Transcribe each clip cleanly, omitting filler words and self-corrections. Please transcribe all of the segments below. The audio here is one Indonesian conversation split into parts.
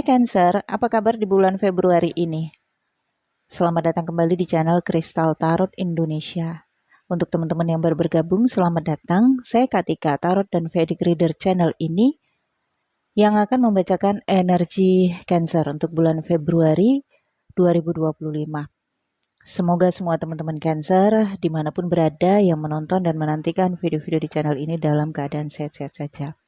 Cancer, apa kabar di bulan Februari ini? Selamat datang kembali di channel Kristal Tarot Indonesia. Untuk teman-teman yang baru bergabung, selamat datang. Saya Katika, Tarot dan Vedic Reader channel ini yang akan membacakan energi Cancer untuk bulan Februari 2025. Semoga semua teman-teman Cancer dimanapun berada yang menonton dan menantikan video-video di channel ini dalam keadaan sehat-sehat saja.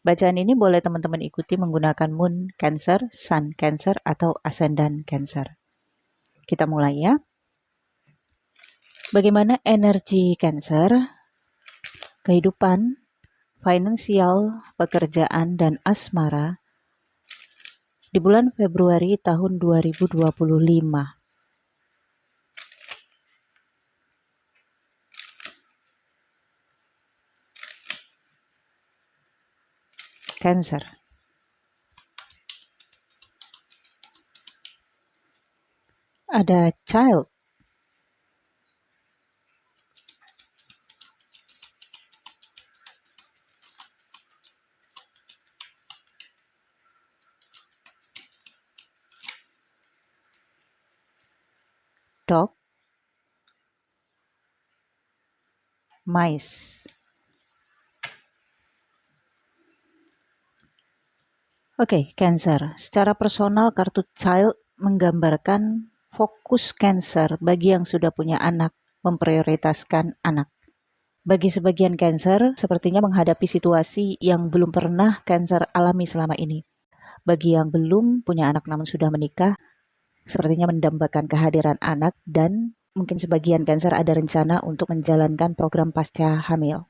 Bacaan ini boleh teman-teman ikuti menggunakan Moon Cancer, Sun Cancer, atau Ascendant Cancer. Kita mulai ya. Bagaimana energi Cancer, kehidupan, finansial, pekerjaan, dan asmara di bulan Februari tahun 2025. Cancer. Ada child. Dog. Mice. Oke, Cancer. Secara personal, kartu child menggambarkan fokus Cancer bagi yang sudah punya anak, memprioritaskan anak. Bagi sebagian Cancer, sepertinya menghadapi situasi yang belum pernah Cancer alami selama ini. Bagi yang belum punya anak namun sudah menikah, sepertinya mendambakan kehadiran anak, dan mungkin sebagian Cancer ada rencana untuk menjalankan program pasca hamil.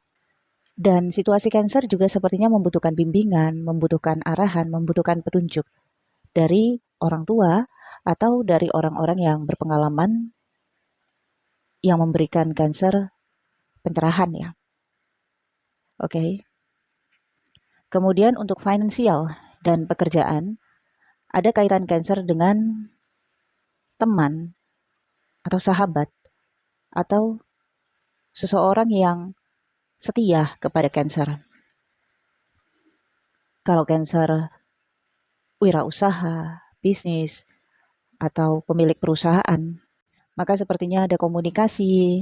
Dan situasi Cancer juga sepertinya membutuhkan bimbingan, membutuhkan arahan, membutuhkan petunjuk dari orang tua atau dari orang-orang yang berpengalaman yang memberikan Cancer pencerahan ya. Oke. Kemudian untuk finansial dan pekerjaan, ada kaitan Cancer dengan teman atau sahabat atau seseorang yang setia kepada Cancer. Kalau Cancer wirausaha, bisnis, atau pemilik perusahaan, maka sepertinya ada komunikasi,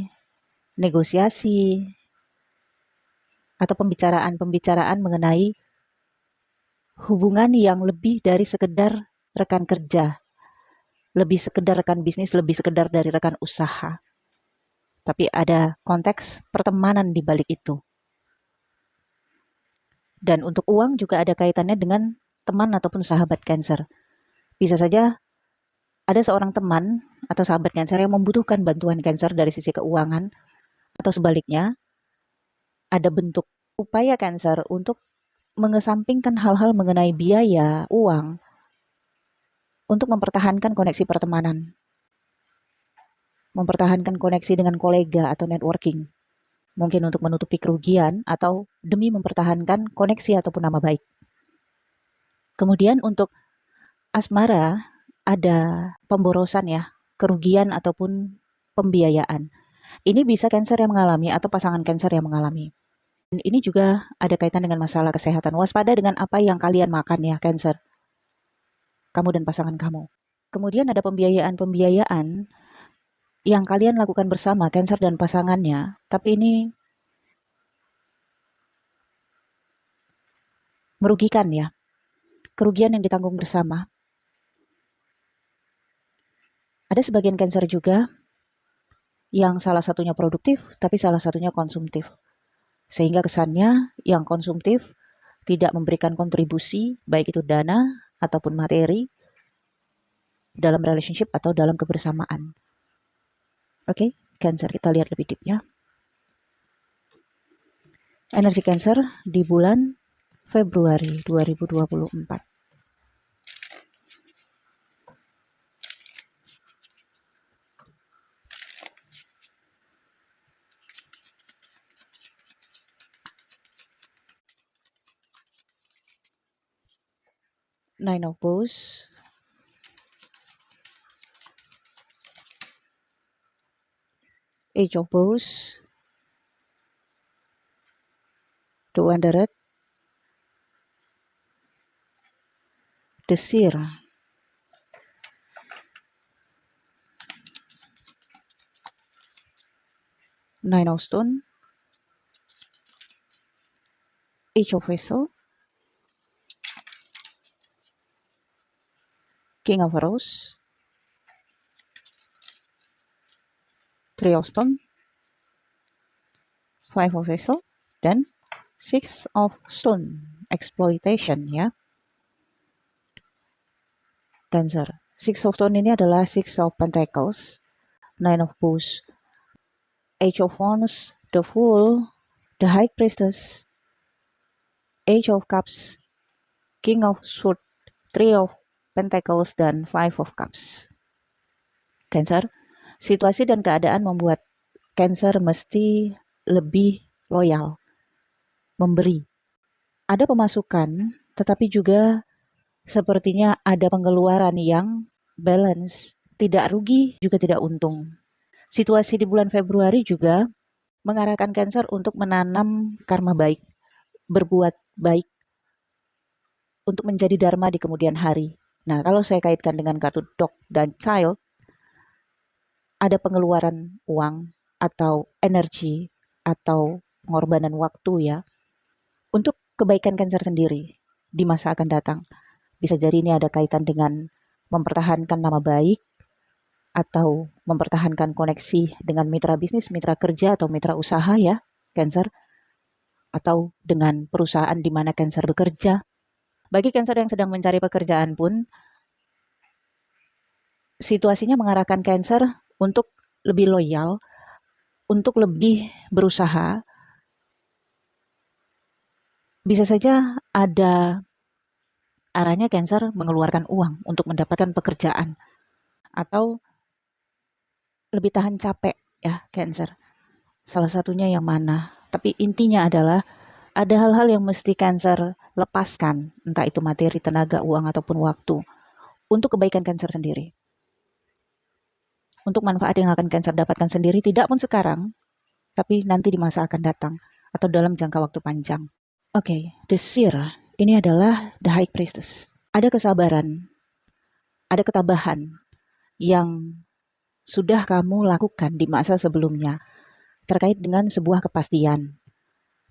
negosiasi, atau pembicaraan-pembicaraan mengenai hubungan yang lebih dari sekedar rekan kerja, lebih sekedar rekan bisnis, lebih sekedar dari rekan usaha. Tapi ada konteks pertemanan di balik itu. Dan untuk uang juga ada kaitannya dengan teman ataupun sahabat Cancer. Bisa saja ada seorang teman atau sahabat Cancer yang membutuhkan bantuan Cancer dari sisi keuangan, atau sebaliknya, ada bentuk upaya Cancer untuk mengesampingkan hal-hal mengenai biaya, uang, untuk mempertahankan koneksi pertemanan, mempertahankan koneksi dengan kolega atau networking, mungkin untuk menutupi kerugian atau demi mempertahankan koneksi ataupun nama baik. Kemudian untuk asmara ada pemborosan ya, kerugian ataupun pembiayaan. Ini bisa Cancer yang mengalami atau pasangan Cancer yang mengalami. Dan ini juga ada kaitan dengan masalah kesehatan. Waspada dengan apa yang kalian makan ya, Cancer. Kamu dan pasangan kamu. Kemudian ada pembiayaan-pembiayaan yang kalian lakukan bersama, Cancer dan pasangannya. Tapi ini merugikan ya. Kerugian yang ditanggung bersama. Ada sebagian Cancer juga yang salah satunya produktif, tapi salah satunya konsumtif. Sehingga kesannya yang konsumtif tidak memberikan kontribusi, baik itu dana ataupun materi, dalam relationship atau dalam kebersamaan. Oke, Cancer, kita lihat lebih deep ya. Energi Cancer di bulan Februari 2024. Nine of Wands, Age of Wands, The Wanderer, desir, Nine of Stone, Age of Vessel, King of Rose, Three of Stone, Five of Vessel, dan Six of Stone, exploitation ya. Cancer. Six of Stone ini adalah Six of Pentacles, Nine of Bowls, Age of Wands, The Fool, The High Priestess, Age of Cups, King of Swords, Three of Pentacles, dan Five of Cups. Cancer. Situasi dan keadaan membuat Cancer mesti lebih loyal, memberi. Ada pemasukan, tetapi juga sepertinya ada pengeluaran yang balance, tidak rugi juga tidak untung. Situasi di bulan Februari juga mengarahkan Cancer untuk menanam karma baik, berbuat baik, untuk menjadi dharma di kemudian hari. Nah, kalau saya kaitkan dengan kartu dog dan child, ada pengeluaran uang atau energi atau pengorbanan waktu ya, untuk kebaikan Cancer sendiri di masa akan datang. Bisa jadi ini ada kaitan dengan mempertahankan nama baik atau mempertahankan koneksi dengan mitra bisnis, mitra kerja, atau mitra usaha ya, Cancer. Atau dengan perusahaan di mana Cancer bekerja. Bagi Cancer yang sedang mencari pekerjaan pun, situasinya mengarahkan Cancer untuk lebih loyal, untuk lebih berusaha. Bisa saja ada arahnya Cancer mengeluarkan uang untuk mendapatkan pekerjaan, atau lebih tahan capek ya Cancer. Salah satunya yang mana? Tapi intinya adalah ada hal-hal yang mesti Cancer lepaskan, entah itu materi, tenaga, uang, ataupun waktu, untuk kebaikan Cancer sendiri. Untuk manfaat yang akan Cancer dapatkan sendiri, tidak pun sekarang, tapi nanti di masa akan datang, atau dalam jangka waktu panjang. Oke, the seer, ini adalah the high priestess. Ada kesabaran, ada ketabahan yang sudah kamu lakukan di masa sebelumnya, terkait dengan sebuah kepastian.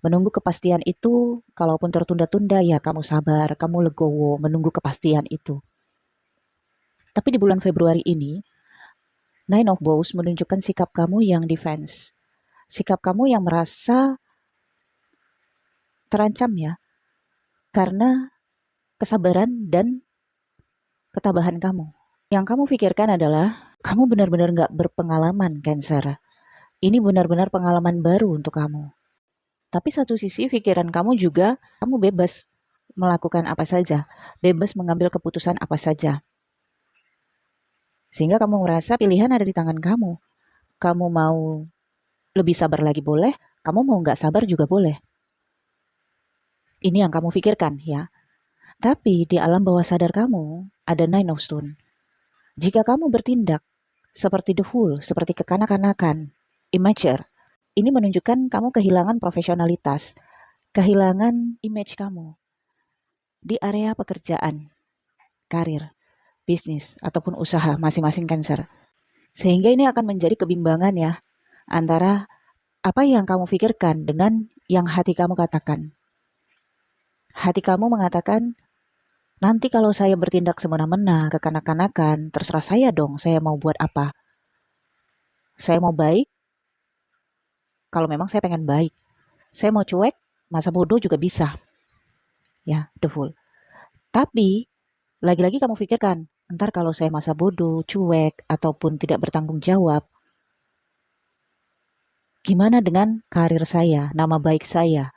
Menunggu kepastian itu, kalaupun tertunda-tunda ya kamu sabar, kamu legowo menunggu kepastian itu. Tapi di bulan Februari ini, Nine of Bowls menunjukkan sikap kamu yang defense. Sikap kamu yang merasa terancam ya, karena kesabaran dan ketabahan kamu. Yang kamu pikirkan adalah, kamu benar-benar gak berpengalaman, Cancer. Ini benar-benar pengalaman baru untuk kamu. Tapi satu sisi pikiran kamu juga, kamu bebas melakukan apa saja, bebas mengambil keputusan apa saja. Sehingga kamu merasa pilihan ada di tangan kamu. Kamu mau lebih sabar lagi boleh, kamu mau nggak sabar juga boleh. Ini yang kamu pikirkan ya. Tapi di alam bawah sadar kamu ada Nine of Stone. Jika kamu bertindak seperti the fool, seperti kekanak-kanakan, immature, ini menunjukkan kamu kehilangan profesionalitas, kehilangan image kamu di area pekerjaan, karir, bisnis, ataupun usaha masing-masing Cancer. Sehingga ini akan menjadi kebimbangan ya, antara apa yang kamu pikirkan dengan yang hati kamu katakan. Hati kamu mengatakan, nanti kalau saya bertindak semena-mena, kekanak-kanakan, terserah saya dong, saya mau buat apa. Saya mau baik, kalau memang saya pengen baik. Saya mau cuek, masa bodoh juga bisa. Ya, the fool. Tapi, lagi-lagi kamu pikirkan, ntar kalau saya masa bodoh, cuek, ataupun tidak bertanggung jawab, gimana dengan karir saya, nama baik saya?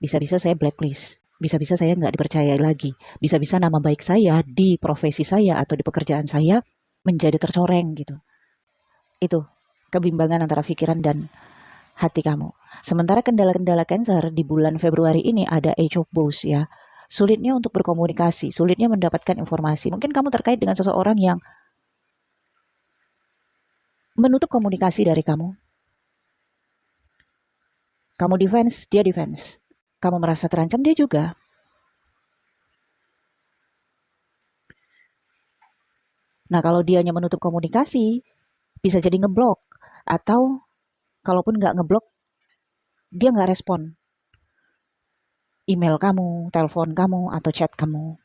Bisa-bisa saya blacklist. Bisa-bisa saya nggak dipercaya lagi. Bisa-bisa nama baik saya di profesi saya atau di pekerjaan saya menjadi tercoreng gitu. Itu kebimbangan antara pikiran dan hati kamu. Sementara kendala-kendala Cancer di bulan Februari ini ada Age of Bowls ya. Sulitnya untuk berkomunikasi, sulitnya mendapatkan informasi. Mungkin kamu terkait dengan seseorang yang menutup komunikasi dari kamu. Kamu defense, dia defense. Kamu merasa terancam, dia juga. Nah, kalau dianya menutup komunikasi, bisa jadi ngeblok. Atau kalaupun nggak ngeblok, dia nggak respon email kamu, telepon kamu, atau chat kamu.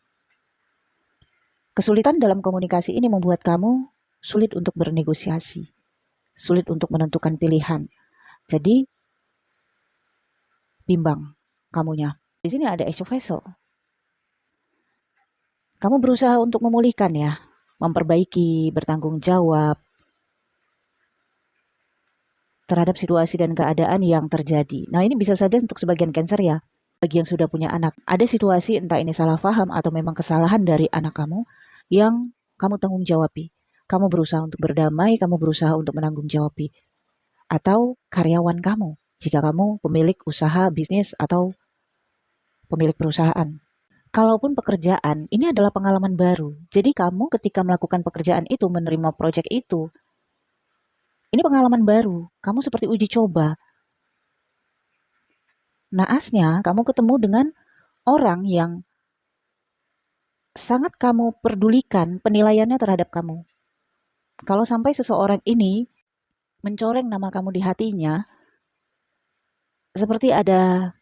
Kesulitan dalam komunikasi ini membuat kamu sulit untuk bernegosiasi, sulit untuk menentukan pilihan. Jadi, bimbang kamunya. Di sini ada Ace of Vessel. Kamu berusaha untuk memulihkan ya, memperbaiki, bertanggung jawab terhadap situasi dan keadaan yang terjadi. Nah, ini bisa saja untuk sebagian Cancer ya. Bagi yang sudah punya anak, ada situasi entah ini salah paham atau memang kesalahan dari anak kamu yang kamu tanggung jawabi. Kamu berusaha untuk berdamai, kamu berusaha untuk menanggung jawabi. Atau karyawan kamu, jika kamu pemilik usaha, bisnis, atau pemilik perusahaan. Kalaupun pekerjaan, ini adalah pengalaman baru. Jadi kamu ketika melakukan pekerjaan itu, menerima proyek itu, ini pengalaman baru. Kamu seperti uji coba. Naasnya, kamu ketemu dengan orang yang sangat kamu pedulikan penilaiannya terhadap kamu. Kalau sampai seseorang ini mencoreng nama kamu di hatinya, seperti ada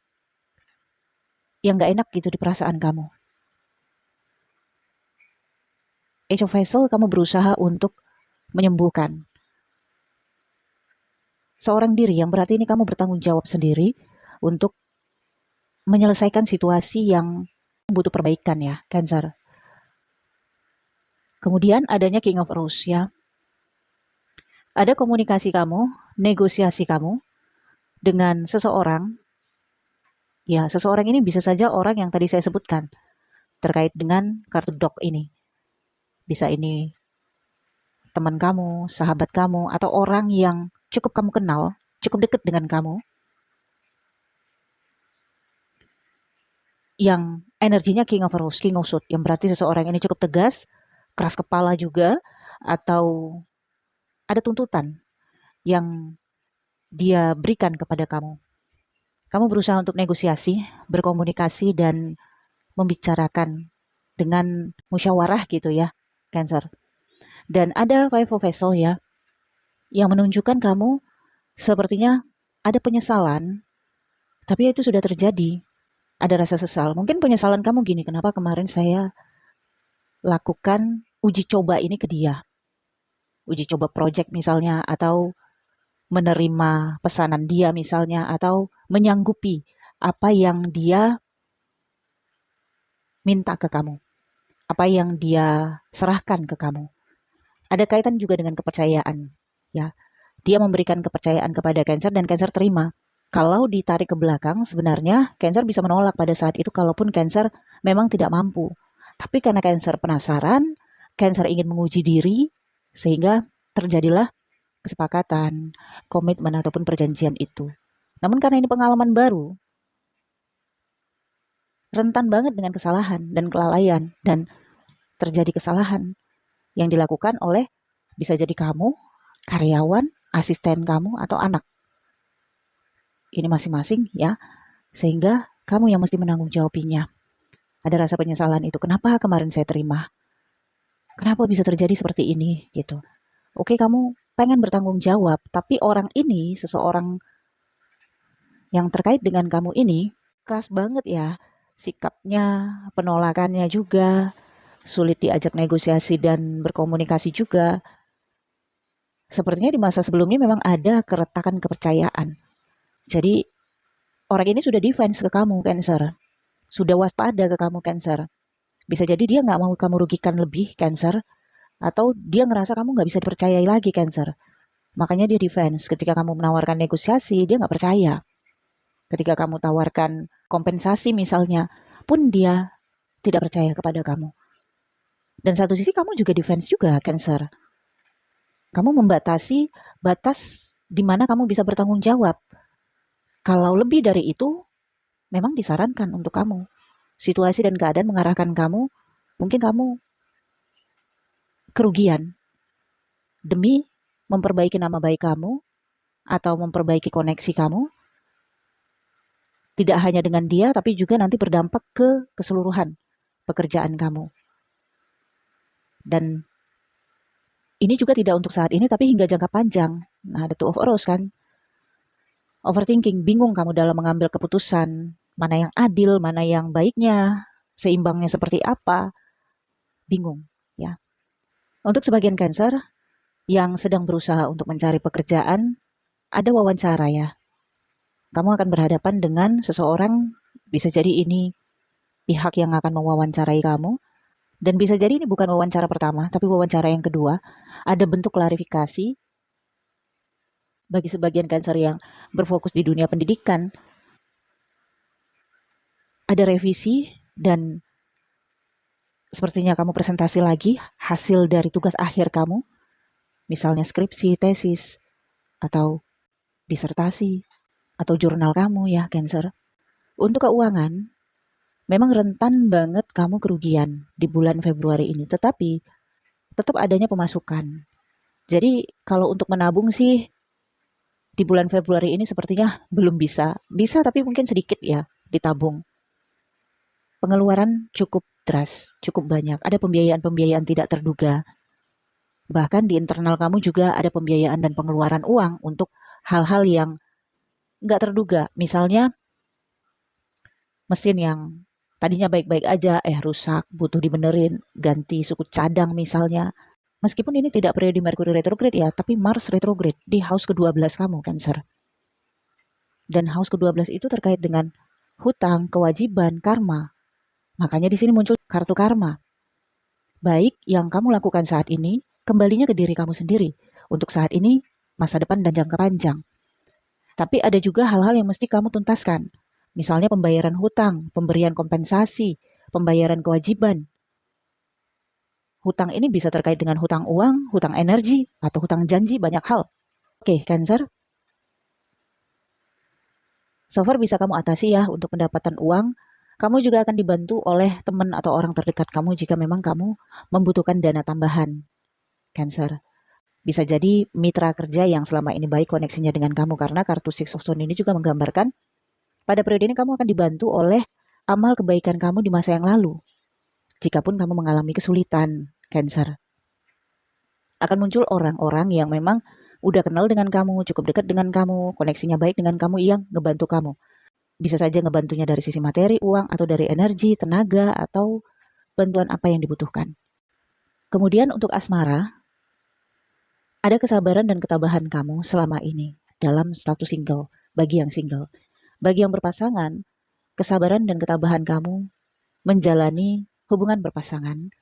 yang gak enak gitu di perasaan kamu. Age of Vessel, kamu berusaha untuk menyembuhkan seorang diri, yang berarti ini kamu bertanggung jawab sendiri untuk menyelesaikan situasi yang butuh perbaikan ya, Cancer. Kemudian adanya King of Rose ya. Ada komunikasi kamu, negosiasi kamu dengan seseorang. Ya, seseorang ini bisa saja orang yang tadi saya sebutkan terkait dengan kartu dog ini. Bisa ini teman kamu, sahabat kamu, atau orang yang cukup kamu kenal, cukup dekat dengan kamu, yang energinya King of Rose, King of Swords, yang berarti seseorang ini cukup tegas, keras kepala juga, atau ada tuntutan yang dia berikan kepada kamu. Kamu berusaha untuk negosiasi, berkomunikasi, dan membicarakan dengan musyawarah gitu ya, Cancer. Dan ada Five of Vessel ya, yang menunjukkan kamu sepertinya ada penyesalan, tapi itu sudah terjadi. Ada rasa sesal. Mungkin penyesalan kamu gini, kenapa kemarin saya lakukan uji coba ini ke dia. Uji coba project misalnya, atau menerima pesanan dia misalnya, atau menyanggupi apa yang dia minta ke kamu, apa yang dia serahkan ke kamu. Ada kaitan juga dengan kepercayaan, ya. Dia memberikan kepercayaan kepada Cancer dan Cancer terima. Kalau ditarik ke belakang, sebenarnya Cancer bisa menolak pada saat itu kalaupun Cancer memang tidak mampu. Tapi karena Cancer penasaran, Cancer ingin menguji diri, sehingga terjadilah kesepakatan, komitmen ataupun perjanjian itu. Namun karena ini pengalaman baru, rentan banget dengan kesalahan dan kelalaian, dan terjadi kesalahan yang dilakukan oleh bisa jadi kamu, karyawan, asisten kamu, atau anak. Ini masing-masing ya, sehingga kamu yang mesti menanggung jawabinya. Ada rasa penyesalan itu, kenapa kemarin saya terima? Kenapa bisa terjadi seperti ini gitu. Oke, kamu pengen bertanggung jawab, tapi orang ini, seseorang yang terkait dengan kamu ini, keras banget ya sikapnya, penolakannya juga, sulit diajak negosiasi dan berkomunikasi juga. Sepertinya di masa sebelumnya memang ada keretakan kepercayaan. Jadi orang ini sudah defense ke kamu, Cancer. Sudah waspada ke kamu, Cancer. Bisa jadi dia nggak mau kamu rugikan lebih, Cancer. Atau dia ngerasa kamu nggak bisa dipercayai lagi, Cancer. Makanya dia defense. Ketika kamu menawarkan negosiasi, dia nggak percaya. Ketika kamu tawarkan kompensasi misalnya, pun dia tidak percaya kepada kamu. Dan satu sisi kamu juga defense juga, Cancer. Kamu membatasi batas di mana kamu bisa bertanggung jawab. Kalau lebih dari itu, memang disarankan untuk kamu. Situasi dan keadaan mengarahkan kamu, mungkin kamu kerugian demi memperbaiki nama baik kamu atau memperbaiki koneksi kamu, tidak hanya dengan dia, tapi juga nanti berdampak ke keseluruhan pekerjaan kamu. Dan Ini juga tidak untuk saat ini, tapi hingga jangka panjang. Nah, ada Two of Rose kan. Overthinking, bingung kamu dalam mengambil keputusan. Mana yang adil, mana yang baiknya, seimbangnya seperti apa. Bingung, ya. Untuk sebagian Cancer yang sedang berusaha untuk mencari pekerjaan, ada wawancara ya. Kamu akan berhadapan dengan seseorang, bisa jadi ini pihak yang akan mewawancarai kamu, dan bisa jadi ini bukan wawancara pertama, tapi wawancara yang kedua. Ada bentuk klarifikasi bagi sebagian Cancer yang berfokus di dunia pendidikan. Ada revisi dan sepertinya kamu presentasi lagi hasil dari tugas akhir kamu, misalnya skripsi, tesis, atau disertasi, atau jurnal kamu ya Cancer. Untuk keuangan, memang rentan banget kamu kerugian di bulan Februari ini, tetapi tetap adanya pemasukan. Jadi kalau untuk menabung sih di bulan Februari ini sepertinya belum bisa. Bisa tapi mungkin sedikit ya ditabung. Pengeluaran cukup deras, cukup banyak. Ada pembiayaan-pembiayaan tidak terduga. Bahkan di internal kamu juga ada pembiayaan dan pengeluaran uang untuk hal-hal yang nggak terduga. Misalnya mesin yang tadinya baik-baik aja, rusak, butuh dibenerin, ganti suku cadang misalnya. Meskipun ini tidak periode Mercury retrograde ya, tapi Mars retrograde di house ke-12 kamu, Cancer. Dan house ke-12 itu terkait dengan hutang, kewajiban, karma. Makanya di sini muncul kartu karma. Baik yang kamu lakukan saat ini, kembalinya ke diri kamu sendiri. Untuk saat ini, masa depan dan jangka panjang. Tapi ada juga hal-hal yang mesti kamu tuntaskan. Misalnya pembayaran hutang, pemberian kompensasi, pembayaran kewajiban. Hutang ini bisa terkait dengan hutang uang, hutang energi, atau hutang janji, banyak hal. Oke, Cancer. So far bisa kamu atasi ya untuk pendapatan uang. Kamu juga akan dibantu oleh teman atau orang terdekat kamu jika memang kamu membutuhkan dana tambahan. Cancer. Bisa jadi mitra kerja yang selama ini baik koneksinya dengan kamu karena kartu Six of Swords ini juga menggambarkan pada periode ini kamu akan dibantu oleh amal kebaikan kamu di masa yang lalu. Jikapun kamu mengalami kesulitan, Cancer. Akan muncul orang-orang yang memang udah kenal dengan kamu, cukup dekat dengan kamu, koneksinya baik dengan kamu yang ngebantu kamu. Bisa saja ngebantunya dari sisi materi, uang, atau dari energi, tenaga, atau bantuan apa yang dibutuhkan. Kemudian untuk asmara, ada kesabaran dan ketabahan kamu selama ini dalam status single, bagi yang single. Bagi yang berpasangan, kesabaran dan ketabahan kamu menjalani hubungan berpasangan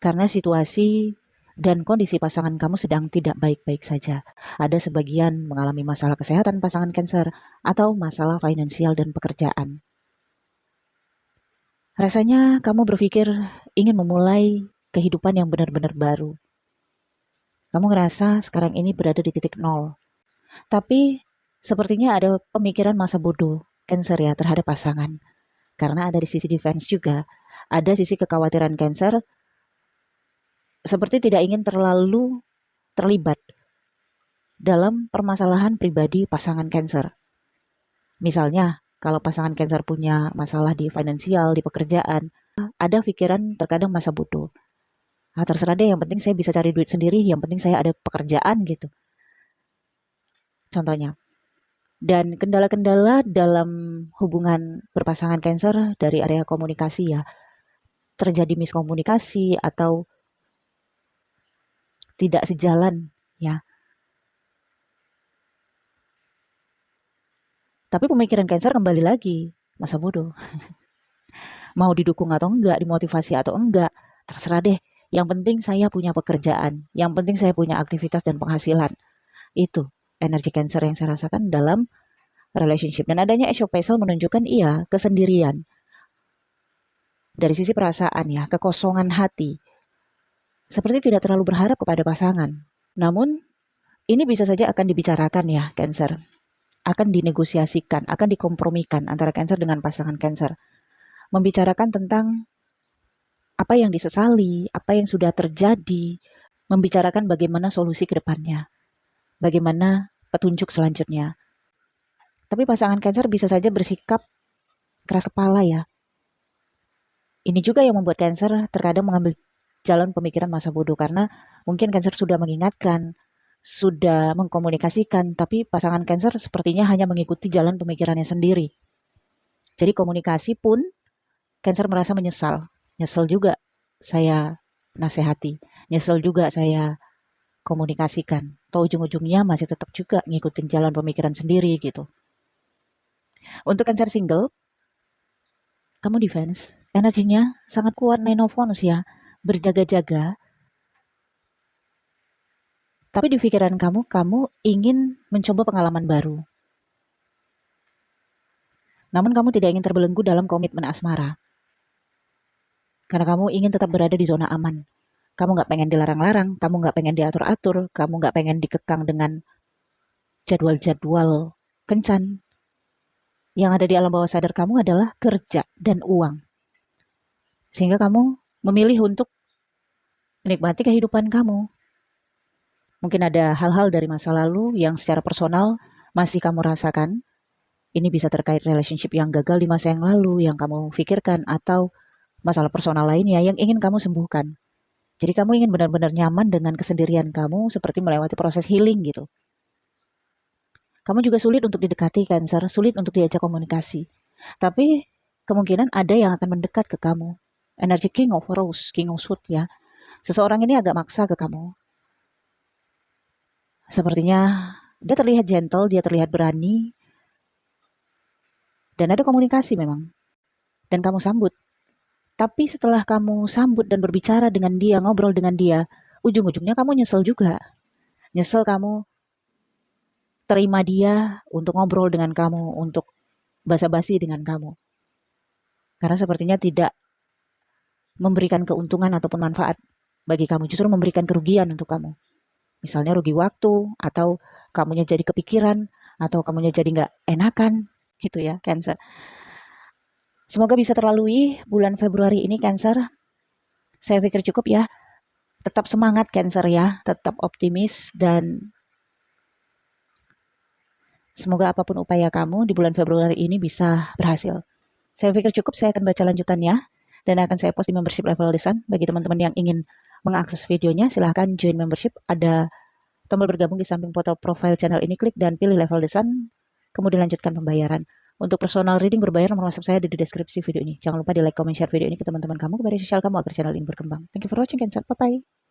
karena situasi dan kondisi pasangan kamu sedang tidak baik-baik saja. Ada sebagian mengalami masalah kesehatan pasangan Cancer atau masalah finansial dan pekerjaan. Rasanya kamu berpikir ingin memulai kehidupan yang benar-benar baru. Kamu ngerasa sekarang ini berada di titik nol. Tapi sepertinya ada pemikiran masa bodoh Cancer ya terhadap pasangan. Karena ada di sisi defense juga. Ada sisi kekhawatiran Cancer seperti tidak ingin terlalu terlibat dalam permasalahan pribadi pasangan Cancer. Misalnya, kalau pasangan Cancer punya masalah di finansial, di pekerjaan, ada pikiran terkadang masa bodoh. Terserah deh, yang penting saya bisa cari duit sendiri, yang penting saya ada pekerjaan gitu. Contohnya. Dan kendala-kendala dalam hubungan berpasangan Cancer dari area komunikasi ya, terjadi miskomunikasi atau tidak sejalan ya. Tapi pemikiran Cancer kembali lagi, masa bodoh. Mau didukung atau enggak, dimotivasi atau enggak, terserah deh. Yang penting saya punya pekerjaan, yang penting saya punya aktivitas dan penghasilan. Itu energi Cancer yang saya rasakan dalam relationship. Dan adanya Ace of Pentacles menunjukkan iya, kesendirian. Dari sisi perasaan ya, kekosongan hati. Seperti tidak terlalu berharap kepada pasangan. Namun, ini bisa saja akan dibicarakan ya, Cancer. Akan dinegosiasikan, akan dikompromikan antara Cancer dengan pasangan Cancer. Membicarakan tentang apa yang disesali, apa yang sudah terjadi, membicarakan bagaimana solusi ke depannya, bagaimana petunjuk selanjutnya. Tapi pasangan Cancer bisa saja bersikap keras kepala ya. Ini juga yang membuat Cancer terkadang mengambil jalan pemikiran masa bodoh, karena mungkin Cancer sudah mengingatkan, sudah mengkomunikasikan, tapi pasangan Cancer sepertinya hanya mengikuti jalan pemikirannya sendiri. Jadi komunikasi pun Cancer merasa menyesal. Nyesel juga saya nasihati, nyesel juga saya komunikasikan. Atau ujung-ujungnya masih tetap juga ngikutin jalan pemikiran sendiri gitu. Untuk Cancer single, kamu defense, energinya sangat kuat, Nine of Wands ya, berjaga-jaga. Tapi di pikiran kamu, kamu ingin mencoba pengalaman baru. Namun kamu tidak ingin terbelenggu dalam komitmen asmara. Karena kamu ingin tetap berada di zona aman. Kamu nggak pengen dilarang-larang, kamu nggak pengen diatur-atur, kamu nggak pengen dikekang dengan jadwal-jadwal kencan. Yang ada di alam bawah sadar kamu adalah kerja dan uang. Sehingga kamu memilih untuk menikmati kehidupan kamu. Mungkin ada hal-hal dari masa lalu yang secara personal masih kamu rasakan. Ini bisa terkait relationship yang gagal di masa yang lalu, yang kamu pikirkan, atau masalah personal lainnya yang ingin kamu sembuhkan. Jadi kamu ingin benar-benar nyaman dengan kesendirian kamu seperti melewati proses healing gitu. Kamu juga sulit untuk didekati, Cancer, sulit untuk diajak komunikasi. Tapi kemungkinan ada yang akan mendekat ke kamu. Energi King of Rose, King of Swords ya. Seseorang ini agak maksa ke kamu. Sepertinya dia terlihat gentle, dia terlihat berani. Dan ada komunikasi memang. Dan kamu sambut. Tapi setelah kamu sambut dan berbicara dengan dia, ngobrol dengan dia, ujung-ujungnya kamu nyesel juga. Nyesel kamu terima dia untuk ngobrol dengan kamu, untuk basa-basi dengan kamu. Karena sepertinya tidak memberikan keuntungan ataupun manfaat bagi kamu, justru memberikan kerugian untuk kamu. Misalnya rugi waktu, atau kamunya jadi kepikiran, atau kamunya jadi nggak enakan, gitu ya, Cancer. Semoga bisa terlalui bulan Februari ini, Cancer. Saya pikir cukup ya. Tetap semangat, Cancer ya. Tetap optimis, dan semoga apapun upaya kamu di bulan Februari ini bisa berhasil. Saya pikir cukup, saya akan baca lanjutannya. Dan akan saya post di membership level desan. Bagi teman-teman yang ingin mengakses videonya, silahkan join membership. Ada tombol bergabung di samping foto profile channel ini, klik dan pilih level desan, kemudian lanjutkan pembayaran. Untuk personal reading berbayar, nomor WhatsApp saya ada di deskripsi video ini. Jangan lupa di like, comment, share video ini ke teman-teman kamu, kepada sosial kamu agar channel ini berkembang. Thank you for watching, Cancer. Bye-bye.